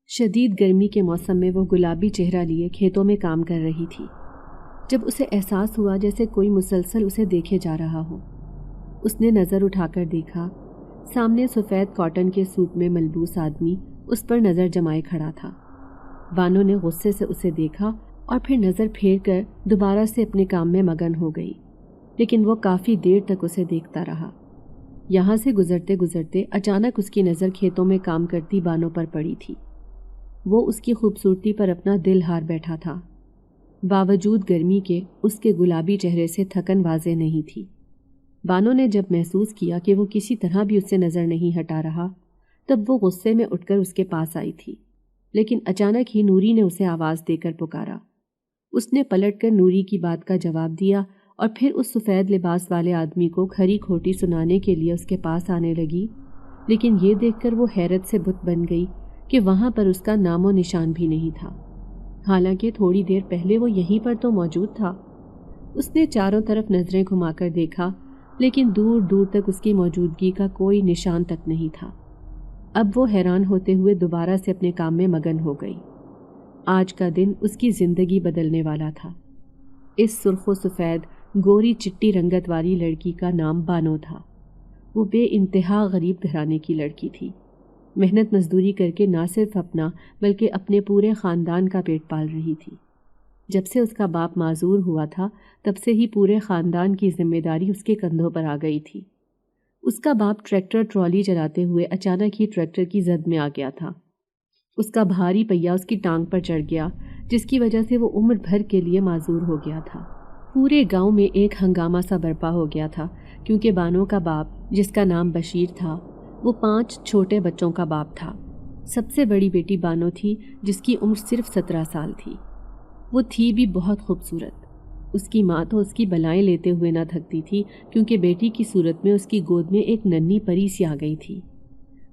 شدید گرمی کے موسم میں وہ گلابی چہرہ لیے کھیتوں میں کام کر رہی تھی جب اسے احساس ہوا جیسے کوئی مسلسل اسے دیکھے جا رہا ہو۔ اس نے نظر اٹھا کر دیکھا، سامنے سفید کاٹن کے سوٹ میں ملبوس آدمی اس پر نظر جمائے کھڑا تھا۔ بانو نے غصے سے اسے دیکھا اور پھر نظر پھیر کر دوبارہ سے اپنے کام میں مگن ہو گئی، لیکن وہ کافی دیر تک اسے دیکھتا رہا۔ یہاں سے گزرتے گزرتے اچانک اس کی نظر کھیتوں میں کام کرتی بانو پر پڑی تھی۔ وہ اس کی خوبصورتی پر اپنا دل ہار بیٹھا تھا۔ باوجود گرمی کے اس کے گلابی چہرے سے تھکن واضح نہیں تھی۔ بانو نے جب محسوس کیا کہ وہ کسی طرح بھی اس سے نظر نہیں ہٹا رہا، تب وہ غصے میں اٹھ کر اس کے پاس آئی تھی، لیکن اچانک ہی نوری نے اسے آواز دے کر پکارا۔ اس نے پلٹ کر نوری کی بات کا جواب دیا اور پھر اس سفید لباس والے آدمی کو کھری کھوٹی سنانے کے لیے اس کے پاس آنے لگی، لیکن یہ دیکھ کر وہ حیرت سے بت بن گئی کہ وہاں پر اس کا نام و نشان بھی نہیں تھا، حالانکہ تھوڑی دیر پہلے وہ یہیں پر تو موجود تھا۔ اس نے چاروں طرف نظریں گھما کر دیکھا، لیکن دور دور تک اس کی موجودگی کا کوئی نشان تک نہیں تھا۔ اب وہ حیران ہوتے ہوئے دوبارہ سے اپنے کام میں مگن ہو گئی۔ آج کا دن اس کی زندگی بدلنے والا تھا۔ اس سرخ و سفید گوری چٹی رنگت والی لڑکی کا نام بانو تھا۔ وہ بے انتہا غریب گھرانے کی لڑکی تھی۔ محنت مزدوری کر کے نہ صرف اپنا بلکہ اپنے پورے خاندان کا پیٹ پال رہی تھی۔ جب سے اس کا باپ معذور ہوا تھا تب سے ہی پورے خاندان کی ذمہ داری اس کے کندھوں پر آ گئی تھی۔ اس کا باپ ٹریکٹر ٹرالی چلاتے ہوئے اچانک ہی ٹریکٹر کی زد میں آ گیا تھا۔ اس کا بھاری پہیہ اس کی ٹانگ پر چڑھ گیا، جس کی وجہ سے وہ عمر بھر کے لیے معذور ہو گیا تھا۔ پورے گاؤں میں ایک ہنگامہ سا برپا ہو گیا تھا، کیونکہ بانو کا باپ، جس کا نام بشیر تھا، وہ 5 چھوٹے بچوں کا باپ تھا۔ سب سے بڑی بیٹی بانو تھی، جس کی عمر صرف 17 سال تھی۔ وہ تھی بھی بہت خوبصورت۔ اس کی ماں تو اس کی بلائیں لیتے ہوئے نہ تھکتی تھی، کیونکہ بیٹی کی صورت میں اس کی گود میں ایک ننھی پری سی آ گئی تھی۔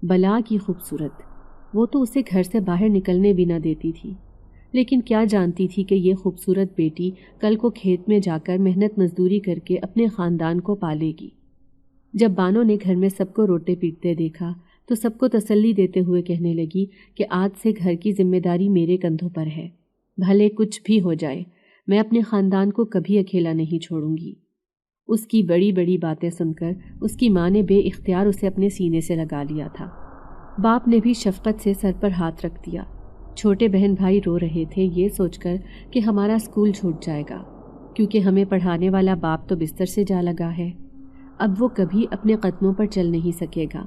بلا کی خوبصورت، وہ تو اسے گھر سے باہر نکلنے بھی نہ دیتی تھی، لیکن کیا جانتی تھی کہ یہ خوبصورت بیٹی کل کو کھیت میں جا کر محنت مزدوری کر کے اپنے خاندان کو پالے گی۔ جب بانو نے گھر میں سب کو روٹے پیٹتے دیکھا تو سب کو تسلی دیتے ہوئے کہنے لگی کہ آج سے گھر کی ذمہ داری میرے کندھوں پر ہے، بھلے کچھ بھی ہو جائے، میں اپنے خاندان کو کبھی اکیلا نہیں چھوڑوں گی۔ اس کی بڑی بڑی باتیں سن کر اس کی ماں نے بے اختیار اسے اپنے سینے سے لگا لیا تھا۔ باپ نے بھی شفقت سے سر پر ہاتھ رکھ دیا۔ چھوٹے بہن بھائی رو رہے تھے یہ سوچ کر کہ ہمارا اسکول چھوٹ جائے گا، کیونکہ ہمیں پڑھانے والا باپ تو بستر سے جا لگا ہے، اب وہ کبھی اپنے قدموں پر چل نہیں سکے گا۔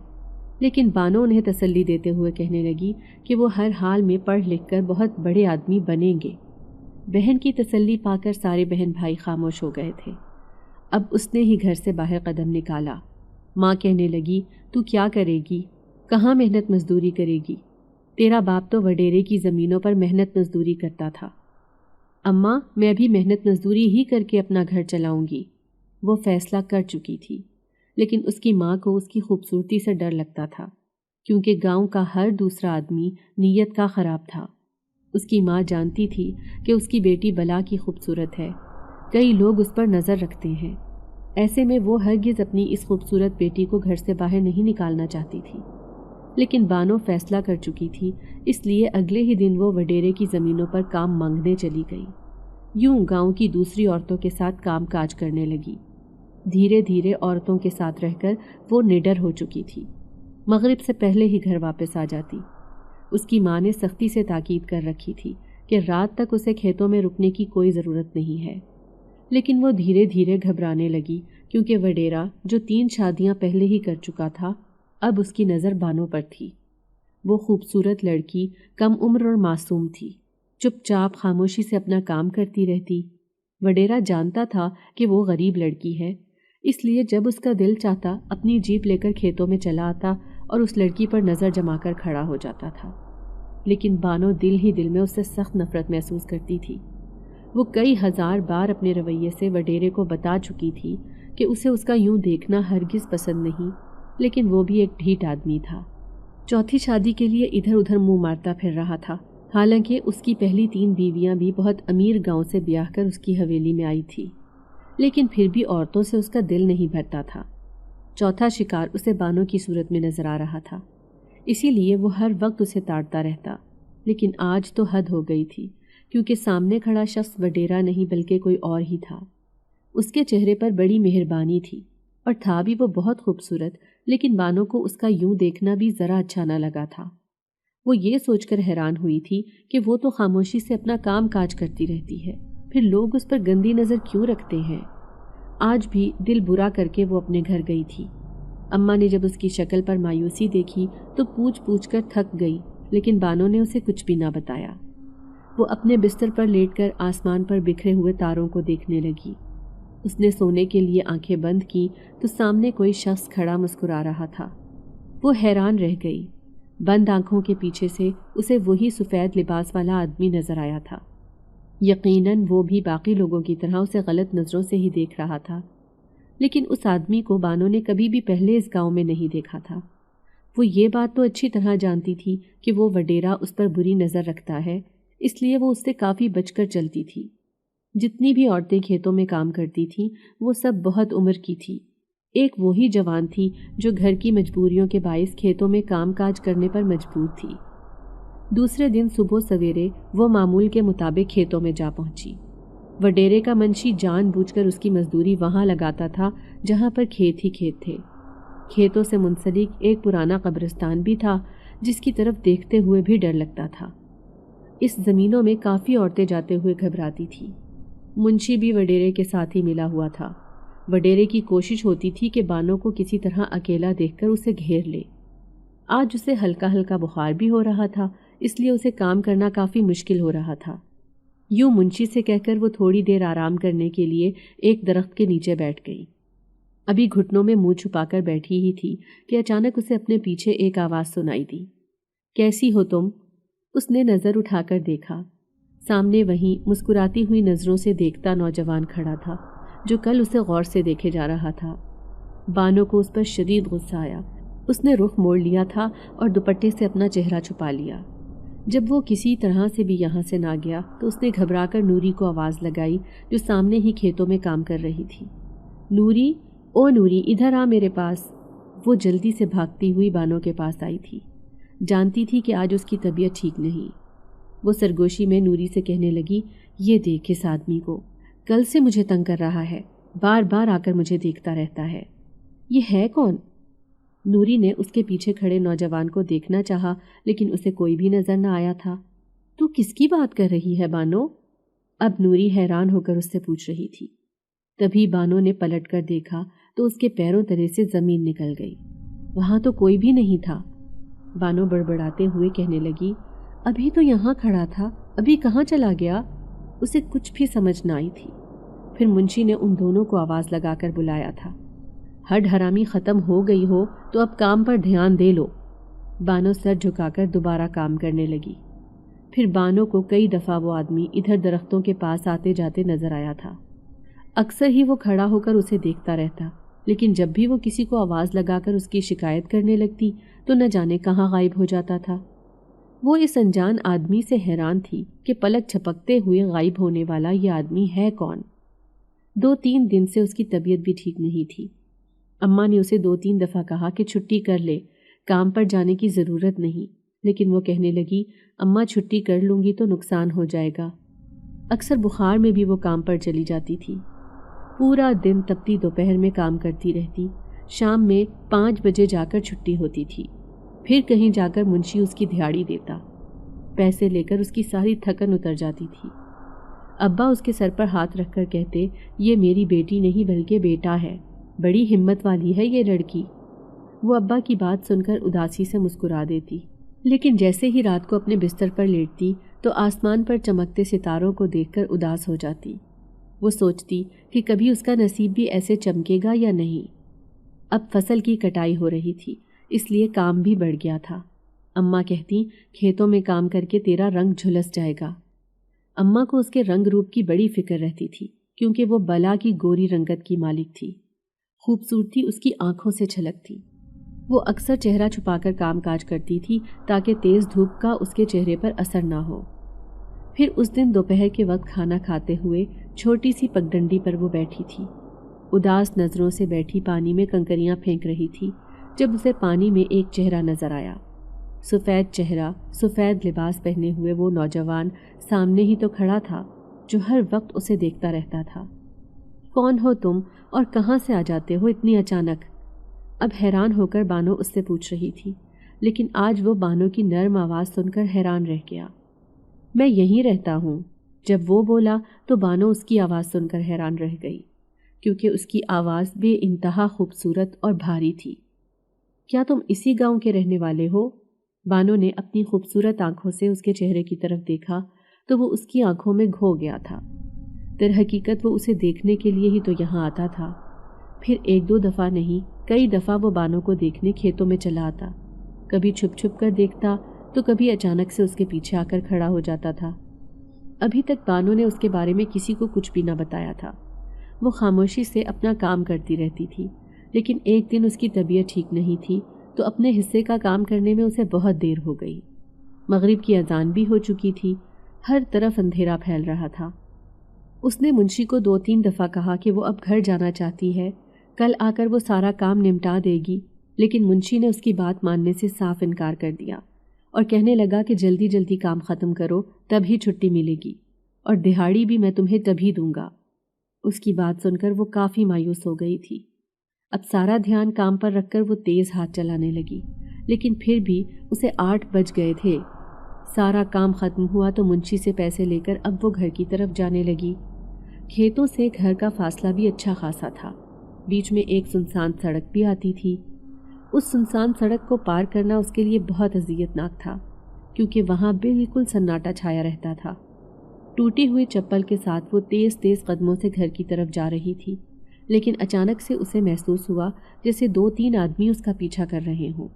لیکن بانو انہیں تسلی دیتے ہوئے کہنے لگی کہ وہ ہر حال میں پڑھ لکھ کر بہت بڑے آدمی بنیں گے۔ بہن کی تسلی پا کر سارے بہن بھائی خاموش ہو گئے تھے۔ اب اس نے ہی گھر سے باہر قدم نکالا۔ ماں کہنے لگی، تو کیا کرے گی؟ کہاں محنت مزدوری کرے گی؟ تیرا باپ تو وڈیرے کی زمینوں پر محنت مزدوری کرتا تھا۔ اماں، میں بھی محنت مزدوری ہی کر کے اپنا گھر چلاؤں گی۔ وہ فیصلہ کر چکی تھی، لیکن اس کی ماں کو اس کی خوبصورتی سے ڈر لگتا تھا، کیونکہ گاؤں کا ہر دوسرا آدمی نیت کا خراب تھا۔ اس کی ماں جانتی تھی کہ اس کی بیٹی بلا کی خوبصورت ہے، کئی لوگ اس پر نظر رکھتے ہیں، ایسے میں وہ ہرگز اپنی اس خوبصورت بیٹی کو گھر سے باہر نہیں نکالنا چاہتی تھی۔ لیکن بانو فیصلہ کر چکی تھی، اس لیے اگلے ہی دن وہ وڈیرے کی زمینوں پر کام مانگنے چلی گئی۔ یوں گاؤں کی دوسری عورتوں کے ساتھ کام کاج کرنے لگی۔ دھیرے دھیرے عورتوں کے ساتھ رہ کر وہ نڈر ہو چکی تھی، مغرب سے پہلے ہی گھر واپس آ جاتی۔ اس کی ماں نے سختی سے تاکید کر رکھی تھی کہ رات تک اسے کھیتوں میں رکنے کی کوئی ضرورت نہیں ہے، لیکن وہ دھیرے دھیرے گھبرانے لگی، کیونکہ وڈیرا جو 3 شادیاں پہلے ہی کر چکا تھا اب اس کی نظر بانو پر تھی۔ وہ خوبصورت لڑکی کم عمر اور معصوم تھی، چپ چاپ خاموشی سے اپنا کام کرتی رہتی۔ وڈیرا جانتا تھا کہ وہ غریب لڑکی ہے، اس لیے جب اس کا دل چاہتا اپنی جیپ لے کر کھیتوں میں چلا آتا اور اس لڑکی پر نظر جما کر کھڑا ہو جاتا تھا۔ لیکن بانو دل ہی دل میں اس سے سخت نفرت محسوس کرتی تھی۔ وہ کئی ہزار بار اپنے رویے سے وڈیرے کو بتا چکی تھی کہ اسے اس کا یوں دیکھنا ہرگز پسند نہیں، لیکن وہ بھی ایک ڈھیٹ آدمی تھا۔ چوتھی شادی کے لیے ادھر ادھر منہ مارتا پھر رہا تھا، حالانکہ اس کی پہلی 3 بیویاں بھی بہت امیر گاؤں سے بیاہ کر اس کی حویلی میں آئی تھی، لیکن پھر بھی عورتوں سے اس کا دل نہیں بھرتا تھا۔ چوتھا شکار اسے بانو کی صورت میں نظر آ رہا تھا، اسی لیے وہ ہر وقت اسے تاڑتا رہتا، لیکن آج تو حد ہو گئی تھی، کیونکہ سامنے کھڑا شخص وڈیرا نہیں بلکہ کوئی اور ہی تھا۔ اس کے چہرے پر بڑی مہربانی تھی، اور تھا بھی وہ بہت خوبصورت، لیکن بانو کو اس کا یوں دیکھنا بھی ذرا اچھا نہ لگا تھا۔ وہ یہ سوچ کر حیران ہوئی تھی کہ وہ تو خاموشی سے اپنا کام کاج کرتی رہتی ہے، پھر لوگ اس پر گندی نظر کیوں رکھتے ہیں؟ آج بھی دل برا کر کے وہ اپنے گھر گئی تھی۔ اماں نے جب اس کی شکل پر مایوسی دیکھی تو پوچھ پوچھ کر تھک گئی، لیکن بانو نے اسے کچھ بھی نہ بتایا۔ وہ اپنے بستر پر لیٹ کر آسمان پر بکھرے ہوئے تاروں کو دیکھنے لگی۔ اس نے سونے کے لیے آنکھیں بند کی تو سامنے کوئی شخص کھڑا مسکرا رہا تھا۔ وہ حیران رہ گئی۔ بند آنکھوں کے پیچھے سے اسے وہی سفید لباس والا آدمی نظر آیا تھا۔ یقیناً وہ بھی باقی لوگوں کی طرح اسے غلط نظروں سے ہی دیکھ رہا تھا، لیکن اس آدمی کو بانو نے کبھی بھی پہلے اس گاؤں میں نہیں دیکھا تھا۔ وہ یہ بات تو اچھی طرح جانتی تھی کہ وہ وڈیرا اس پر بری نظر رکھتا ہے، اس لیے وہ اس سے کافی بچ کر چلتی تھی۔ جتنی بھی عورتیں کھیتوں میں کام کرتی تھیں وہ سب بہت عمر کی تھی۔ ایک وہی جوان تھی جو گھر کی مجبوریوں کے باعث کھیتوں میں کام کاج کرنے پر مجبور تھی۔ دوسرے دن صبح سویرے وہ معمول کے مطابق کھیتوں میں جا پہنچی۔ وڈیرے کا منشی جان بوجھ کر اس کی مزدوری وہاں لگاتا تھا جہاں پر کھیت ہی کھیت تھے۔ کھیتوں سے منسلک ایک پرانا قبرستان بھی تھا جس کی طرف دیکھتے ہوئے بھی ڈر لگتا تھا۔ اس زمینوں میں کافی عورتیں جاتے ہوئے گھبراتی تھیں۔ منشی بھی وڈیرے کے ساتھ ہی ملا ہوا تھا۔ وڈیرے کی کوشش ہوتی تھی کہ بانو کو کسی طرح اکیلا دیکھ کر اسے گھیر لے۔ آج اسے ہلکا ہلکا بخار بھی ہو رہا تھا، اس لیے اسے کام کرنا کافی مشکل ہو رہا تھا۔ یوں منشی سے کہہ کر وہ تھوڑی دیر آرام کرنے کے لیے ایک درخت کے نیچے بیٹھ گئی۔ ابھی گھٹنوں میں منہ چھپا کر بیٹھی ہی تھی کہ اچانک اسے اپنے پیچھے ایک آواز سنائی دی۔ کیسی ہو تم؟ اس نے نظر اٹھا کر دیکھا۔ سامنے وہیں مسکراتی ہوئی نظروں سے دیکھتا نوجوان کھڑا تھا جو کل اسے غور سے دیکھے جا رہا تھا۔ بانو کو اس پر شدید غصہ آیا۔ اس نے رخ موڑ لیا تھا اور دوپٹے سے اپنا چہرہ چھپا لیا۔ جب وہ کسی طرح سے بھی یہاں سے نہ گیا تو اس نے گھبرا کر نوری کو آواز لگائی جو سامنے ہی کھیتوں میں کام کر رہی تھی۔ نوری، او نوری، ادھر آ میرے پاس۔ وہ جلدی سے بھاگتی ہوئی بانو کے پاس آئی تھی۔ جانتی تھی کہ آج اس کی طبیعت ٹھیک نہیں۔ وہ سرگوشی میں نوری سے کہنے لگی، یہ دیکھ اس آدمی کو، کل سے مجھے تنگ کر رہا ہے، بار بار آ کر مجھے دیکھتا رہتا ہے۔ یہ ہے کون؟ نوری نے اس کے پیچھے کھڑے نوجوان کو دیکھنا چاہا لیکن اسے کوئی بھی نظر نہ آیا تھا۔ تو کس کی بات کر رہی ہے بانو؟ اب نوری حیران ہو کر اس سے پوچھ رہی تھی۔ تبھی بانو نے پلٹ کر دیکھا تو اس کے پیروں تلے سے زمین نکل گئی۔ وہاں تو کوئی بھی نہیں تھا۔ بانو بڑبڑاتے ہوئے کہنے لگی، ابھی تو یہاں کھڑا تھا، ابھی کہاں چلا گیا؟ اسے کچھ بھی سمجھ نہ آئی تھی۔ پھر منشی نے ان دونوں کو آواز لگا کر بلایا تھا۔ ہڈ حرامی ختم ہو گئی ہو تو اب کام پر دھیان دے لو۔ بانو سر جھکا کر دوبارہ کام کرنے لگی۔ پھر بانو کو کئی دفعہ وہ آدمی ادھر درختوں کے پاس آتے جاتے نظر آیا تھا۔ اکثر ہی وہ کھڑا ہو کر اسے دیکھتا رہتا، لیکن جب بھی وہ کسی کو آواز لگا کر اس کی شکایت کرنے لگتی تو نہ جانے کہاں غائب ہو جاتا تھا۔ وہ اس انجان آدمی سے حیران تھی کہ پلک جھپکتے ہوئے غائب ہونے والا یہ آدمی ہے کون؟ 2-3 دن سے اس کی طبیعت بھی ٹھیک نہیں تھی۔ اماں نے اسے 2-3 دفعہ کہا کہ چھٹی کر لے، کام پر جانے کی ضرورت نہیں، لیکن وہ کہنے لگی، اماں چھٹی کر لوں گی تو نقصان ہو جائے گا۔ اکثر بخار میں بھی وہ کام پر چلی جاتی تھی۔ پورا دن تپتی دوپہر میں کام کرتی رہتی، شام میں 5 بجے جا کر چھٹی ہوتی تھی۔ پھر کہیں جا کر منشی اس کی دھیاڑی دیتا، پیسے لے کر اس کی ساری تھکن اتر جاتی تھی۔ ابا اس کے سر پر ہاتھ رکھ کر کہتے، یہ میری بیٹی نہیں بلکہ بیٹا ہے، بڑی ہمت والی ہے یہ لڑکی۔ وہ ابا کی بات سن کر اداسی سے مسکرا دیتی، لیکن جیسے ہی رات کو اپنے بستر پر لیٹتی تو آسمان پر چمکتے ستاروں کو دیکھ کر اداس ہو جاتی۔ وہ سوچتی کہ کبھی اس کا نصیب بھی ایسے چمکے گا یا نہیں۔ اب فصل کی کٹائی ہو رہی تھی، اس لیے کام بھی بڑھ گیا تھا۔ اماں کہتی، کھیتوں میں کام کر کے تیرا رنگ جھلس جائے گا۔ اماں کو اس کے رنگ روپ کی بڑی فکر رہتی تھی، کیونکہ وہ بلا کی گوری رنگت کی مالک تھی۔ خوبصورتی اس کی آنکھوں سے چھلکتی۔ وہ اکثر چہرہ چھپا کر کام کاج کرتی تھی تاکہ تیز دھوپ کا اس کے چہرے پر اثر نہ ہو۔ پھر اس دن دوپہر کے وقت کھانا کھاتے ہوئے چھوٹی سی پگڈنڈی پر وہ بیٹھی تھی، اداس نظروں سے بیٹھی پانی میں کنکریاں پھینک رہی تھی، جب اسے پانی میں ایک چہرہ نظر آیا۔ سفید چہرہ، سفید لباس پہنے ہوئے وہ نوجوان سامنے ہی تو کھڑا تھا جو ہر وقت اسے دیکھتا رہتا تھا۔ کون ہو تم اور کہاں سے آ جاتے ہو اتنی اچانک؟ اب حیران ہو کر بانو اس سے پوچھ رہی تھی، لیکن آج وہ بانو کی نرم آواز سن کر حیران رہ گیا۔ میں یہیں رہتا ہوں۔ جب وہ بولا تو بانو اس کی آواز سن کر حیران رہ گئی، کیونکہ اس کی آواز بے انتہا خوبصورت اور بھاری تھی۔ کیا تم اسی گاؤں کے رہنے والے ہو؟ بانو نے اپنی خوبصورت آنکھوں سے اس کے چہرے کی طرف دیکھا تو وہ اس کی آنکھوں میں کھو گیا تھا۔ در حقیقت وہ اسے دیکھنے کے لیے ہی تو یہاں آتا تھا۔ پھر ایک دو دفعہ نہیں، کئی دفعہ وہ بانو کو دیکھنے کھیتوں میں چلا آتا، کبھی چھپ چھپ کر دیکھتا تو کبھی اچانک سے اس کے پیچھے آ کر کھڑا ہو جاتا تھا۔ ابھی تک بانو نے اس کے بارے میں کسی کو کچھ بھی نہ بتایا تھا۔ وہ خاموشی سے اپنا کام کرتی رہتی تھی، لیکن ایک دن اس کی طبیعت ٹھیک نہیں تھی تو اپنے حصے کا کام کرنے میں اسے بہت دیر ہو گئی۔ مغرب کی اذان بھی ہو چکی تھی، ہر طرف اندھیرا پھیل رہا تھا۔ اس نے منشی کو 2-3 دفعہ کہا کہ وہ اب گھر جانا چاہتی ہے، کل آ کر وہ سارا کام نمٹا دے گی، لیکن منشی نے اس کی بات ماننے سے صاف انکار کر دیا اور کہنے لگا کہ جلدی جلدی کام ختم کرو تبھی چھٹی ملے گی، اور دہاڑی بھی میں تمہیں تبھی دوں گا۔ اس کی بات سن کر وہ کافی مایوس ہو گئی تھی۔ اب سارا دھیان کام پر رکھ کر وہ تیز ہاتھ چلانے لگی، لیکن پھر بھی اسے 8 بج گئے تھے۔ سارا کام ختم ہوا تو منشی سے پیسے لے کر اب وہ گھر کی طرف جانے لگی۔ کھیتوں سے گھر کا فاصلہ بھی اچھا خاصا تھا، بیچ میں ایک سنسان سڑک بھی آتی تھی۔ اس سنسان سڑک کو پار کرنا اس کے لیے بہت اذیت ناک تھا، کیونکہ وہاں بالکل سناٹا چھایا رہتا تھا۔ ٹوٹی ہوئی چپل کے ساتھ وہ تیز تیز قدموں سے گھر کی طرف جا رہی تھی، لیکن اچانک سے اسے محسوس ہوا جیسے 2-3 آدمی اس کا پیچھا کر رہے ہوں۔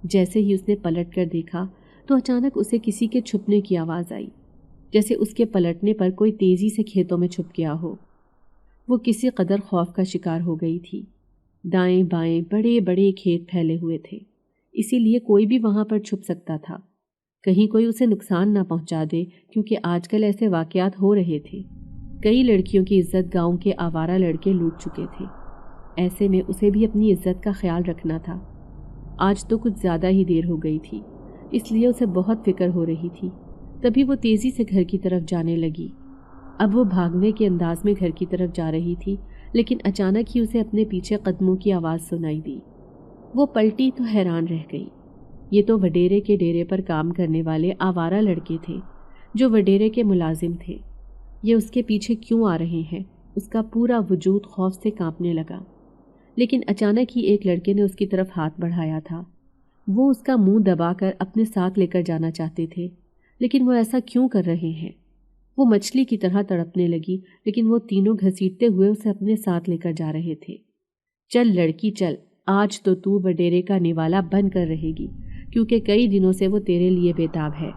جیسے ہی اس نے پلٹ کر دیکھا تو اچانک اسے کسی کے چھپنے کی آواز آئی، جیسے اس کے پلٹنے پر کوئی تیزی سے کھیتوں میں چھپ گیا ہو۔ وہ کسی قدر خوف کا شکار ہو گئی تھی۔ دائیں بائیں بڑے بڑے کھیت پھیلے ہوئے تھے، اسی لیے کوئی بھی وہاں پر چھپ سکتا تھا، کہیں کوئی اسے نقصان نہ پہنچا دے، کیونکہ آج کل ایسے واقعات ہو رہے تھے۔ کئی لڑکیوں کی عزت گاؤں کے آوارہ لڑکے لوٹ چکے تھے، ایسے میں اسے بھی اپنی عزت کا خیال رکھنا تھا۔ آج تو کچھ زیادہ ہی دیر ہو گئی تھی، اس لیے اسے بہت فکر ہو رہی تھی۔ تبھی وہ تیزی سے گھر کی طرف جانے لگی۔ اب وہ بھاگنے کے انداز میں گھر کی طرف جا رہی تھی، لیکن اچانک ہی اسے اپنے پیچھے قدموں کی آواز سنائی دی۔ وہ پلٹی تو حیران رہ گئی۔ یہ تو وڈیرے کے ڈیرے پر کام کرنے والے آوارہ لڑکے تھے جو وڈیرے کے ملازم تھے۔ یہ اس کے پیچھے کیوں آ رہے ہیں؟ اس کا پورا وجود خوف سے کانپنے لگا۔ لیکن اچانک ہی ایک لڑکے نے اس کی طرف ہاتھ بڑھایا تھا۔ وہ اس کا منہ دبا کر اپنے ساتھ لے کر جانا چاہتے تھے، لیکن وہ ایسا کیوں کر رہے ہیں؟ وہ مچھلی کی طرح تڑپنے لگی، لیکن وہ تینوں گھسیٹتے ہوئے اسے اپنے ساتھ لے کر جا رہے تھے۔ چل لڑکی چل، آج تو وڈیرے کا نوالا بن کر رہے گی، کیونکہ کئی دنوں سے وہ تیرے لیے بےتاب ہے۔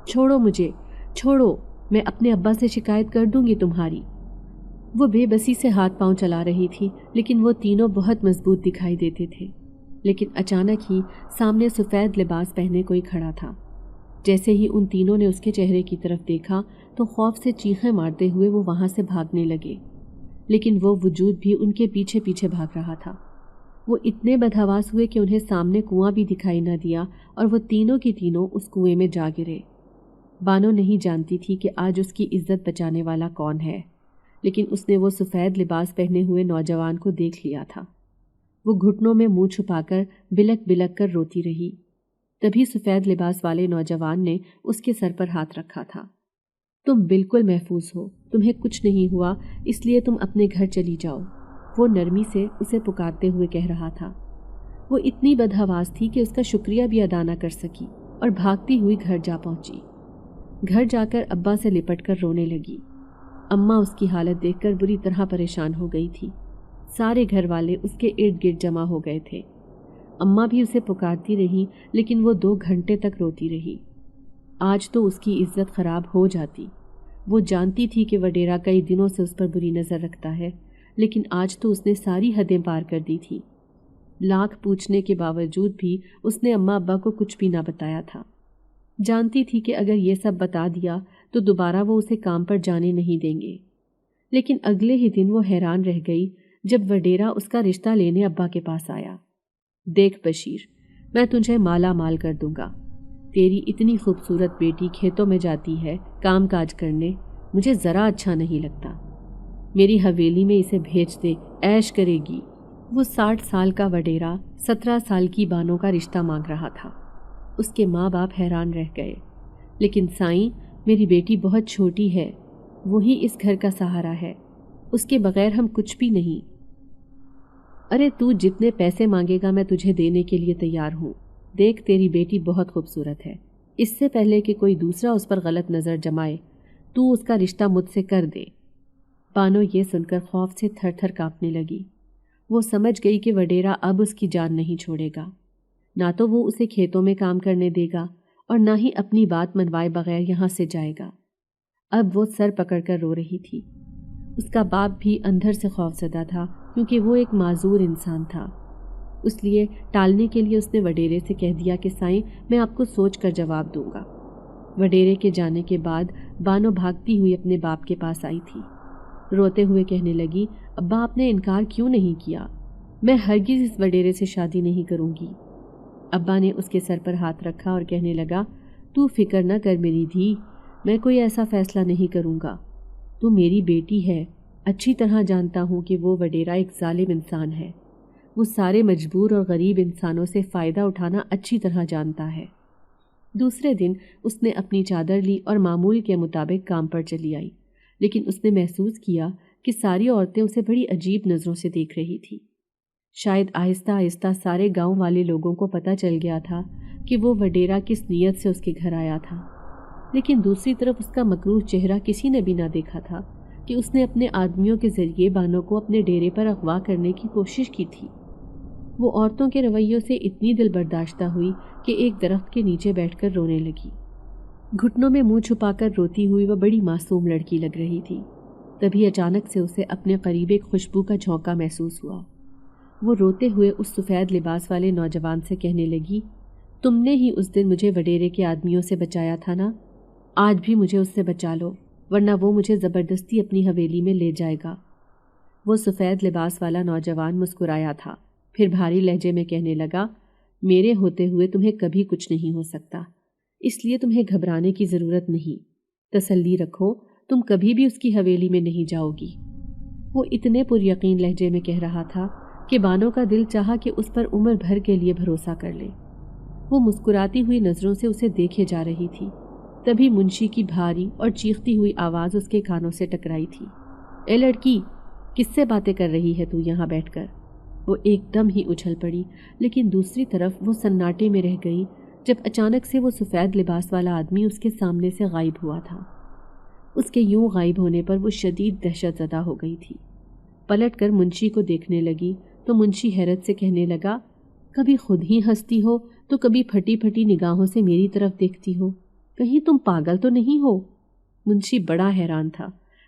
چھوڑو مجھے، چھوڑو، میں اپنے ابا سے شکایت کر دوں گی تمہاری۔ وہ بے بسی سے ہاتھ پاؤں چلا رہی تھی، لیکن وہ تینوں بہت مضبوط دکھائی دیتے تھے۔ لیکن اچانک ہی سامنے سفید لباس پہنے کوئی کھڑا تھا۔ جیسے ہی ان تینوں نے اس کے چہرے کی طرف دیکھا تو خوف سے چیخیں مارتے ہوئے وہ وہاں سے بھاگنے لگے، لیکن وہ وجود بھی ان کے پیچھے پیچھے بھاگ رہا تھا۔ وہ اتنے بدحواس ہوئے کہ انہیں سامنے کنواں بھی دکھائی نہ دیا، اور وہ تینوں کی تینوں اس کنویں میں جا گرے۔ بانو نہیں جانتی تھی کہ آج اس کی عزت بچانے والا کون ہے، لیکن اس نے وہ سفید لباس پہنے ہوئے نوجوان کو دیکھ لیا تھا۔ وہ گھٹنوں میں منہ چھپا کر بلک بلک کر روتی رہی۔ تبھی سفید لباس والے نوجوان نے اس کے سر پر ہاتھ رکھا تھا۔ تم بالکل محفوظ ہو، تمہیں کچھ نہیں ہوا، اس لیے تم اپنے گھر چلی جاؤ، وہ نرمی سے اسے پکارتے ہوئے کہہ رہا تھا۔ وہ اتنی بدحواس تھی کہ اس کا شکریہ بھی ادا نہ کر سکی اور بھاگتی ہوئی گھر جا پہنچی۔ گھر جا کر ابا سے لپٹ کر رونے لگی۔ اماں اس کی حالت دیکھ کر بری طرح پریشان ہو گئی تھی۔ سارے گھر والے اس کے ارد گرد جمع ہو گئے تھے۔ اماں بھی اسے پکارتی رہی، لیکن وہ 2 گھنٹے تک روتی رہی۔ آج تو اس کی عزت خراب ہو جاتی۔ وہ جانتی تھی کہ وڈیرا کئی دنوں سے اس پر بری نظر رکھتا ہے، لیکن آج تو اس نے ساری حدیں پار کر دی تھی۔ لاکھ پوچھنے کے باوجود بھی اس نے اماں ابا کو کچھ بھی نہ بتایا تھا۔ جانتی تھی کہ اگر یہ سب بتا دیا تو دوبارہ وہ اسے کام پر جانے نہیں دیں گے۔ لیکن اگلے ہی دن وہ حیران رہ گئی جب وڈیرا اس کا رشتہ لینے ابا کے پاس آیا۔ دیکھ بشیر، میں تجھے مالا مال کر دوں گا، تیری اتنی خوبصورت بیٹی کھیتوں میں جاتی ہے کام کاج کرنے، مجھے ذرا اچھا نہیں لگتا۔ میری حویلی میں اسے بھیج دے، عیش کرے گی۔ وہ 60 سال کا وڈیرا 17 سال کی بانو کا رشتہ مانگ رہا تھا۔ اس کے ماں باپ حیران رہ گئے۔ لیکن سائیں، میری بیٹی بہت چھوٹی ہے، وہی اس گھر کا سہارا ہے، اس کے بغیر ہم کچھ بھی نہیں۔ ارے تو جتنے پیسے مانگے گا میں تجھے دینے کے لیے تیار ہوں۔ دیکھ تیری بیٹی بہت خوبصورت ہے، اس سے پہلے کہ کوئی دوسرا اس پر غلط نظر جمائے تو اس کا رشتہ مجھ سے کر دے۔ بانو یہ سن کر خوف سے تھر تھر کانپنے لگی۔ وہ سمجھ گئی کہ وڈیرا اب اس کی جان نہیں چھوڑے گا، نہ تو وہ اسے کھیتوں میں کام کرنے دے گا اور نہ ہی اپنی بات منوائے بغیر یہاں سے جائے گا۔ اب وہ سر پکڑ کر رو رہی تھی۔ اس کا باپ بھی اندر سے خوف زدہ تھا، کیونکہ وہ ایک معذور انسان تھا۔ اس لیے ٹالنے کے لیے اس نے وڈیرے سے کہہ دیا کہ سائیں، میں آپ کو سوچ کر جواب دوں گا۔ وڈیرے کے جانے کے بعد بانو بھاگتی ہوئی اپنے باپ کے پاس آئی تھی۔ روتے ہوئے کہنے لگی، ابا آپ نے انکار کیوں نہیں کیا؟ میں ہرگز اس وڈیرے سے شادی نہیں کروں گی۔ ابا نے اس کے سر پر ہاتھ رکھا اور کہنے لگا، تو فکر نہ کر میری دھی، میں کوئی ایسا فیصلہ نہیں کروں گا۔ تو میری بیٹی ہے، اچھی طرح جانتا ہوں کہ وہ وڈیرا ایک ظالم انسان ہے۔ وہ سارے مجبور اور غریب انسانوں سے فائدہ اٹھانا اچھی طرح جانتا ہے۔ دوسرے دن اس نے اپنی چادر لی اور معمول کے مطابق کام پر چلی آئی، لیکن اس نے محسوس کیا کہ ساری عورتیں اسے بڑی عجیب نظروں سے دیکھ رہی تھی۔ شاید آہستہ آہستہ سارے گاؤں والے لوگوں کو پتہ چل گیا تھا کہ وہ وڈیرا کس نیت سے اس کے گھر آیا تھا، لیکن دوسری طرف اس کا مکروہ چہرہ کسی نے بھی نہ دیکھا تھا کہ اس نے اپنے آدمیوں کے ذریعے بانو کو اپنے ڈیرے پر اغوا کرنے کی کوشش کی تھی۔ وہ عورتوں کے رویوں سے اتنی دل برداشتہ ہوئی کہ ایک درخت کے نیچے بیٹھ کر رونے لگی۔ گھٹنوں میں منہ چھپا کر روتی ہوئی وہ بڑی معصوم لڑکی لگ رہی تھی۔ تبھی اچانک سے اسے اپنے قریب ایک خوشبو کا جھونکا محسوس ہوا۔ وہ روتے ہوئے اس سفید لباس والے نوجوان سے کہنے لگی، تم نے ہی اس دن مجھے وڈیرے کے آدمیوں سے بچایا تھا نا؟ آج بھی مجھے اس سے بچا لو، ورنہ وہ مجھے زبردستی اپنی حویلی میں لے جائے گا۔ وہ سفید لباس والا نوجوان مسکرایا تھا، پھر بھاری لہجے میں کہنے لگا، میرے ہوتے ہوئے تمہیں کبھی کچھ نہیں ہو سکتا، اس لیے تمہیں گھبرانے کی ضرورت نہیں۔ تسلی رکھو، تم کبھی بھی اس کی حویلی میں نہیں جاؤ گی۔ وہ اتنے پر یقین لہجے میں کہہ رہا تھا کہ بانو کا دل چاہا کہ اس پر عمر بھر کے لیے بھروسہ کر لے۔ وہ مسکراتی ہوئی نظروں سے اسے دیکھے جا رہی تھی۔ تبھی منشی کی بھاری اور چیختی ہوئی آواز اس کے کانوں سے ٹکرائی تھی، اے لڑکی، کس سے باتیں کر رہی ہے تو یہاں بیٹھ کر؟ وہ ایک دم ہی اچھل پڑی، لیکن دوسری طرف وہ سناٹے میں رہ گئی جب اچانک سے وہ سفید لباس والا آدمی اس کے سامنے سے غائب ہوا تھا۔ اس کے یوں غائب ہونے پر وہ شدید دہشت زدہ ہو گئی تھی۔ پلٹ کر منشی کو دیکھنے لگی تو منشی حیرت سے کہنے لگا، کبھی خود ہی ہنستی ہو تو کبھی پھٹی پھٹی نگاہوں سے میری طرف دیکھتی ہو، کہیں تم پاگل تو نہیں ہو؟ منشی بڑا حیران تھا،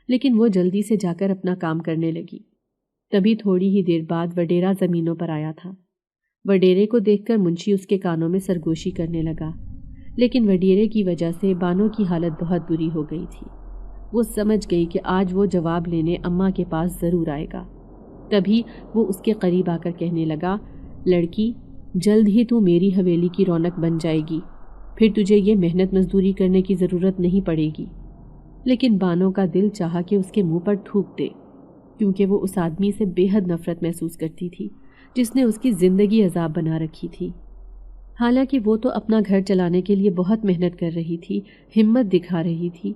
لیکن وہ جلدی سے جا کر اپنا کام کرنے لگی۔ تبھی تھوڑی ہی دیر بعد وڈیرا زمینوں پر آیا تھا۔ وڈیرے کو دیکھ کر منشی اس کے کانوں میں سرگوشی کرنے لگا، لیکن وڈیرے کی وجہ سے بانو کی حالت بہت بری ہو گئی تھی۔ وہ سمجھ گئی کہ آج وہ جواب لینے اماں کے پاس ضرور آئے گا۔ تبھی وہ اس کے قریب آ کر کہنے لگا، لڑکی، جلد ہی تو میری حویلی کی رونق بن جائے گی، پھر تجھے یہ محنت مزدوری کرنے کی ضرورت نہیں پڑے گی۔ لیکن بانو کا دل چاہا کہ اس کے منہ پر تھوک دے، کیونکہ وہ اس آدمی سے بے حد نفرت محسوس کرتی تھی جس نے اس کی زندگی عذاب بنا رکھی تھی۔ حالانکہ وہ تو اپنا گھر چلانے کے لیے بہت محنت کر رہی تھی، ہمت دکھا رہی تھی،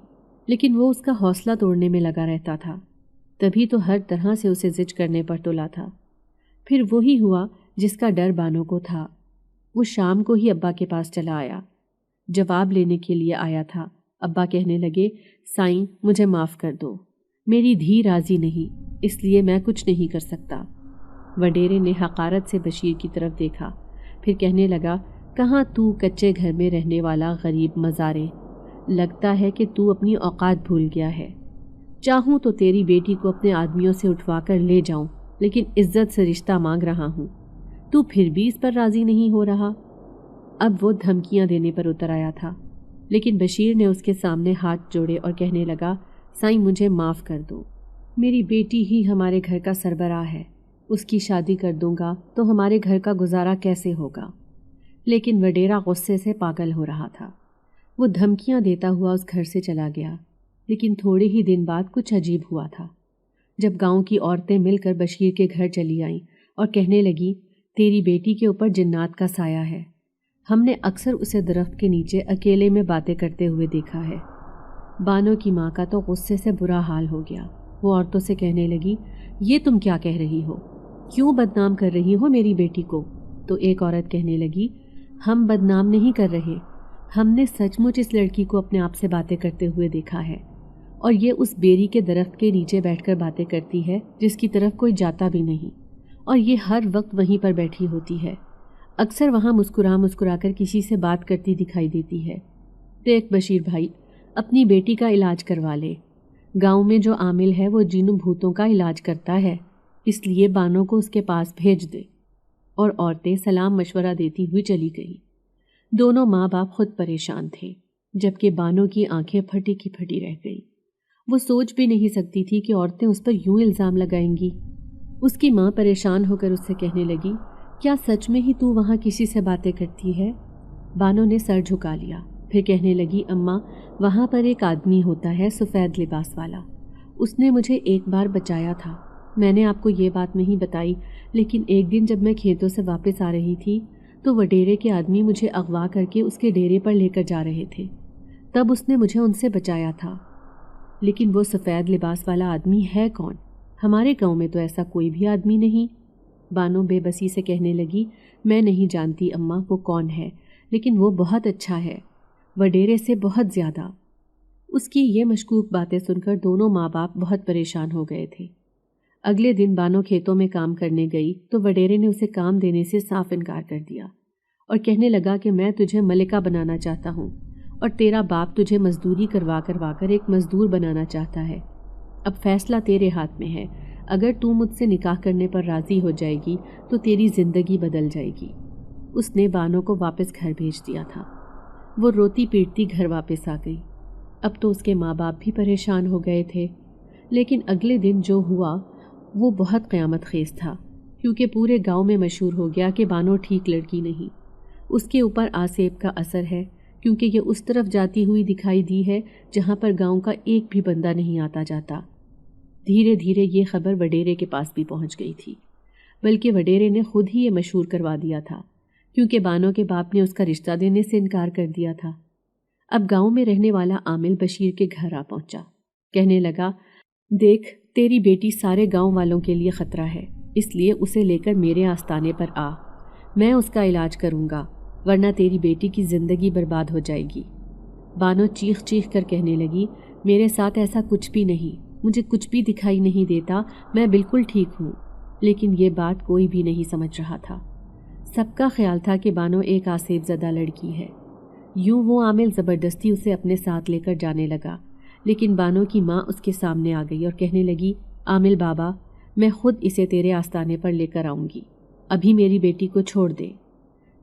لیکن وہ اس کا حوصلہ توڑنے میں لگا رہتا تھا۔ تبھی تو ہر طرح سے اسے زج کرنے پر تلا تھا۔ پھر وہی ہوا جس کا ڈر بانو کو تھا۔ وہ شام کو ہی ابا کے پاس چلا آیا، جواب لینے کے لیے آیا تھا۔ ابا کہنے لگے، سائیں، مجھے معاف کر دو، میری دھی راضی نہیں، اس لیے میں کچھ نہیں کر سکتا۔ وڈیرے نے حقارت سے بشیر کی طرف دیکھا، پھر کہنے لگا، کہاں تو کچے گھر میں رہنے والا غریب مزارے، لگتا ہے کہ تو اپنی اوقات بھول گیا ہے۔ چاہوں تو تیری بیٹی کو اپنے آدمیوں سے اٹھوا کر لے جاؤں، لیکن عزت سے رشتہ مانگ رہا ہوں، تو پھر بھی اس پر راضی نہیں ہو رہا۔ اب وہ دھمکیاں دینے پر اتر آیا تھا، لیکن بشیر نے اس کے سامنے ہاتھ جوڑے اور کہنے لگا، سائیں، مجھے معاف کر دو، میری بیٹی ہی ہمارے گھر کا سربراہ ہے، اس کی شادی کر دوں گا تو ہمارے گھر کا گزارا کیسے ہوگا؟ لیکن وڈیرا غصے سے پاگل ہو رہا تھا۔ وہ دھمکیاں دیتا ہوا اس گھر سے چلا گیا، لیکن تھوڑے ہی دن بعد کچھ عجیب ہوا تھا۔ جب گاؤں کی عورتیں مل کر بشیر کے گھر چلی آئیں اور کہنے لگی تیری بیٹی کے اوپر جنات کا سایہ ہے، ہم نے اکثر اسے درخت کے نیچے اکیلے میں باتیں کرتے ہوئے دیکھا ہے۔ بانو کی ماں کا تو غصے سے برا حال ہو گیا۔ وہ عورتوں سے کہنے لگی یہ تم کیا کہہ رہی ہو؟ کیوں بدنام کر رہی ہو میری بیٹی کو؟ تو ایک عورت کہنے لگی ہم بدنام نہیں کر رہے، ہم نے سچ مچ اس لڑکی کو اپنے آپ سے باتیں کرتے ہوئے دیکھا ہے، اور یہ اس بیری کے درخت کے نیچے بیٹھ کر باتیں کرتی ہے جس کی طرف کوئی جاتا بھی نہیں، اور یہ ہر وقت وہیں پر بیٹھی ہوتی ہے، اکثر وہاں مسکرا کر کسی سے بات کرتی دکھائی دیتی ہے۔ دیکھ بشیر بھائی، اپنی بیٹی کا علاج کروا لے، گاؤں میں جو عامل ہے وہ جنوں بھوتوں کا علاج کرتا ہے، اس لیے بانو کو اس کے پاس بھیج دے۔ اور عورتیں سلام مشورہ دیتی ہوئی چلی گئیں۔ دونوں ماں باپ خود پریشان تھے، جبکہ بانو کی آنکھیں پھٹی کی پھٹی رہ گئی۔ وہ سوچ بھی نہیں سکتی تھی کہ عورتیں اس پر یوں الزام لگائیں گی۔ اس کی ماں پریشان ہو کر اس سے کہنے لگی کیا سچ میں ہی تو وہاں کسی سے باتیں کرتی ہے؟ بانو نے سر جھکا لیا، پھر کہنے لگی اماں وہاں پر ایک آدمی ہوتا ہے سفید لباس والا، اس نے مجھے ایک بار بچایا تھا۔ میں نے آپ کو یہ بات نہیں بتائی، لیکن ایک دن جب میں کھیتوں سے واپس آ رہی تھی تو وڈیرے کے آدمی مجھے اغوا کر کے اس کے ڈیرے پر لے کر جا رہے تھے، تب اس نے مجھے ان سے بچایا تھا۔ لیکن وہ سفید لباس والا آدمی ہے کون؟ ہمارے گاؤں میں تو ایسا کوئی بھی آدمی نہیں۔ بانو بے بسی سے کہنے لگی میں نہیں جانتی اماں وہ کون ہے، لیکن وہ بہت اچھا ہے، وڈیرے سے بہت زیادہ۔ اس کی یہ مشکوک باتیں سن کر دونوں ماں باپ بہت پریشان ہو گئے تھے۔ اگلے دن بانو کھیتوں میں کام کرنے گئی تو وڈیرے نے اسے کام دینے سے صاف انکار کر دیا اور کہنے لگا کہ میں تجھے ملکہ بنانا چاہتا ہوں اور تیرا باپ تجھے مزدوری کروا کر ایک مزدور بنانا چاہتا ہے۔ اب فیصلہ تیرے ہاتھ میں ہے، اگر تو مجھ سے نکاح کرنے پر راضی ہو جائے گی تو تیری زندگی بدل جائے گی۔ اس نے بانو کو واپس گھر بھیج دیا تھا۔ وہ روتی پیٹتی گھر واپس آ گئی۔ اب تو اس کے ماں باپ بھی پریشان ہو گئے تھے، لیکن اگلے دن جو ہوا وہ بہت قیامت خیز تھا، کیونکہ پورے گاؤں میں مشہور ہو گیا کہ بانو ٹھیک لڑکی نہیں، اس کے اوپر آسیب کا اثر ہے، کیونکہ یہ اس طرف جاتی ہوئی دکھائی دی ہے جہاں پر گاؤں کا ایک بھی بندہ نہیں آتا جاتا۔ دھیرے دھیرے یہ خبر وڈیرے کے پاس بھی پہنچ گئی تھی، بلکہ وڈیرے نے خود ہی یہ مشہور کروا دیا تھا، کیونکہ بانو کے باپ نے اس کا رشتہ دینے سے انکار کر دیا تھا۔ اب گاؤں میں رہنے والا عامل بشیر کے گھر آ پہنچا، کہنے لگا دیکھ تیری بیٹی سارے گاؤں والوں کے لیے خطرہ ہے، اس لیے اسے لے کر میرے آستانے پر آ، میں اس کا علاج کروں گا، ورنہ تیری بیٹی کی زندگی برباد ہو جائے گی۔ بانو چیخ چیخ کر کہنے لگی میرے ساتھ ایسا کچھ بھی نہیں، مجھے کچھ بھی دکھائی نہیں دیتا، میں بالکل ٹھیک ہوں۔ لیکن یہ بات کوئی بھی نہیں سمجھ رہا تھا۔ سب کا خیال تھا کہ بانو ایک آسیب زدہ لڑکی ہے۔ یوں وہ عامل زبردستی اسے اپنے ساتھ لے کر جانے لگا، لیکن بانو کی ماں اس کے سامنے آ گئی اور کہنے لگی عامل بابا میں خود اسے تیرے آستانے پر لے کر آؤں گی، ابھی میری بیٹی کو چھوڑ دے۔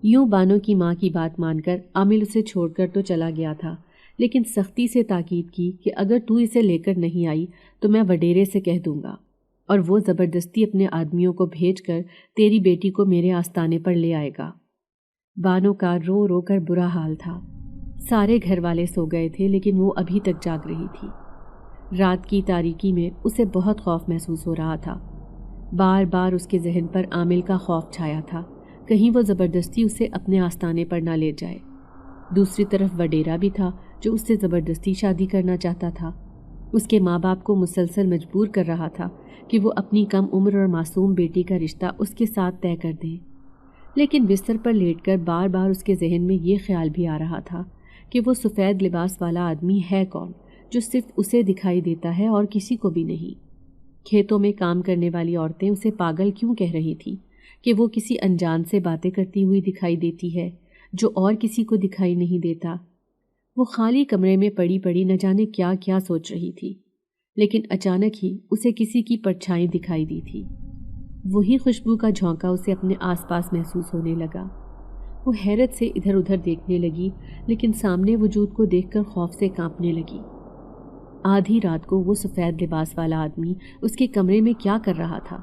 یوں بانو کی ماں کی بات مان کر عامل اسے چھوڑ کر تو چلا گیا تھا، لیکن سختی سے تاکید کی کہ اگر تو اسے لے کر نہیں آئی تو میں وڈیرے سے کہہ دوں گا، اور وہ زبردستی اپنے آدمیوں کو بھیج کر تیری بیٹی کو میرے آستانے پر لے آئے گا۔ بانو کا رو رو کر برا حال تھا۔ سارے گھر والے سو گئے تھے، لیکن وہ ابھی تک جاگ رہی تھی۔ رات کی تاریکی میں اسے بہت خوف محسوس ہو رہا تھا۔ بار بار اس کے ذہن پر عامل کا خوف چھایا تھا، کہیں وہ زبردستی اسے اپنے آستانے پر نہ لے جائے۔ دوسری طرف وڈیرا بھی تھا جو اس سے زبردستی شادی کرنا چاہتا تھا۔ اس کے ماں باپ کو مسلسل مجبور کر رہا تھا کہ وہ اپنی کم عمر اور معصوم بیٹی کا رشتہ اس کے ساتھ طے کر دیں، لیکن بستر پر لیٹ کر بار بار اس کے ذہن میں یہ خیال بھی آ رہا تھا کہ وہ سفید لباس والا آدمی ہے کون جو صرف اسے دکھائی دیتا ہے اور کسی کو بھی نہیں۔ کھیتوں میں کام کرنے والی عورتیں اسے پاگل کیوں کہہ رہی تھی کہ وہ کسی انجان سے باتیں کرتی ہوئی دکھائی دیتی ہے جو اور کسی کو دکھائی نہیں دیتا۔ وہ خالی کمرے میں پڑی پڑی نہ جانے کیا کیا سوچ رہی تھی، لیکن اچانک ہی اسے کسی کی پرچھائی دکھائی دی تھی۔ وہی خوشبو کا جھونکا اسے اپنے آس پاس محسوس ہونے لگا۔ وہ حیرت سے ادھر ادھر دیکھنے لگی، لیکن سامنے وجود کو دیکھ کر خوف سے کانپنے لگی۔ آدھی رات کو وہ سفید لباس والا آدمی اس کے کمرے میں کیا کر رہا تھا؟